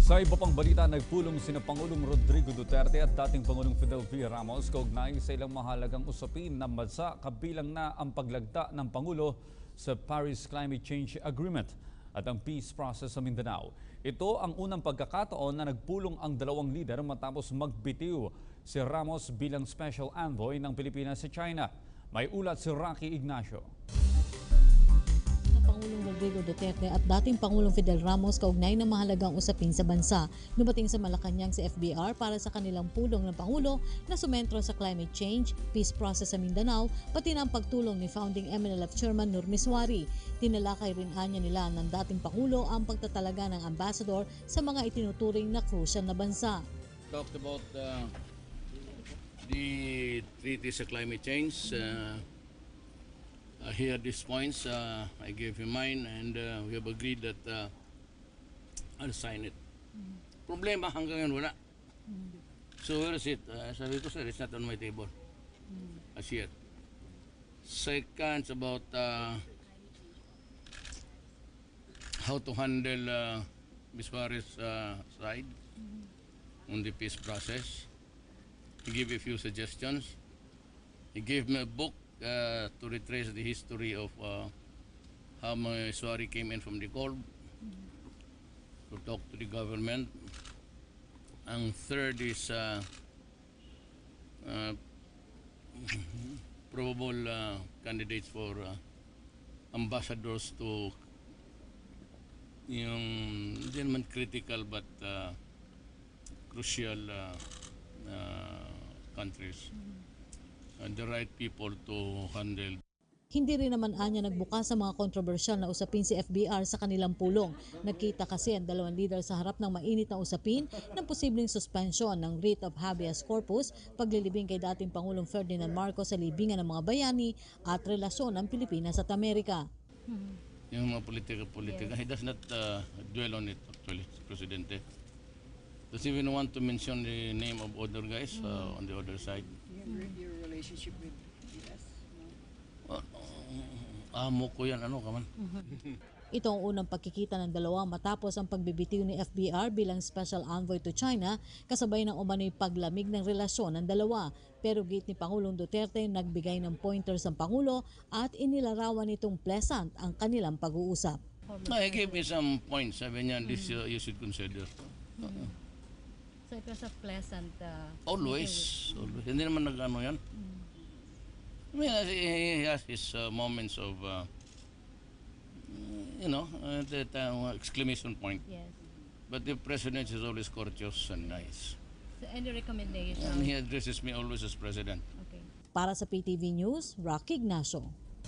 Sa iba pang balita, nagpulong sina Pangulong Rodrigo Duterte at dating Pangulong Fidel V. Ramos kaugnay sa ilang mahalagang usapin ng bansa kabilang na ang paglagda ng Pangulo sa Paris Climate Change Agreement at ang peace process sa Mindanao. Ito ang unang pagkakataon na nagpulong ang dalawang lider matapos magbitiw si Ramos bilang special envoy ng Pilipinas sa China. May ulat si Rocky Ignacio. Pangulong Rodrigo Duterte at dating Pangulong Fidel Ramos kaugnay ng mahalagang usapin sa bansa. Dumating sa Malacanang si FBR para sa kanilang pulong ng Pangulo na sumentro sa climate change, peace process sa Mindanao, pati na ang pagtulong ni founding MNLF Chairman Nur Miswari. Tinalakay rin anya nila ng dating Pangulo ang pagtatalaga ng ambassador sa mga itinuturing na crucial na bansa. Talked about the treaty sa climate change. Here these points, I gave him mine and we have agreed that I'll sign it. Problema hanggang ngayon wala. So where is it? Sabi ko, sir, it's not on my table as yet. Second, it's about how to handle Ms. Juarez's side on the peace process. He gave a few suggestions. He gave me a book to retrace the history of how Miswari came in from the cold to talk to the government. Ang third is probable candidates for ambassadors to yung hindi naman critical but crucial countries. The right people to handle. Hindi rin naman anya nagbukas sa mga kontrobersyal na usapin si FBR sa kanilang pulong. Nagkita kasi ang dalawang leader sa harap ng mainit na usapin ng posibleng suspension ng writ of habeas corpus, paglilibing kay dating Pangulong Ferdinand Marcos sa libingan ng mga bayani at relasyon ng Pilipinas at Amerika. Yung mga politika, he does not dwell on it actually, Presidente. Doesn't even want to mention the name of other guys on the other side. Your relationship with US? No? Amo ko yan, ano ka man? Ito ang unang pagkikita ng dalawa matapos ang pagbibitiw ni FBR bilang special envoy to China kasabay ng umano'y paglamig ng relasyon ng dalawa. Pero git ni Pangulong Duterte nagbigay ng pointers ang Pangulo at inilarawan nitong pleasant ang kanilang pag-uusap. No, he gave me some points. Sabi niya, this you should consider. So it was a pleasant... Always. Hindi naman nag-ano yan. I mean, he has his moments of, exclamation point. Yes. But the president is always courteous and nice. So any recommendation? And he addresses me always as president. Okay. Para sa PTV News, Rocky Ignacio.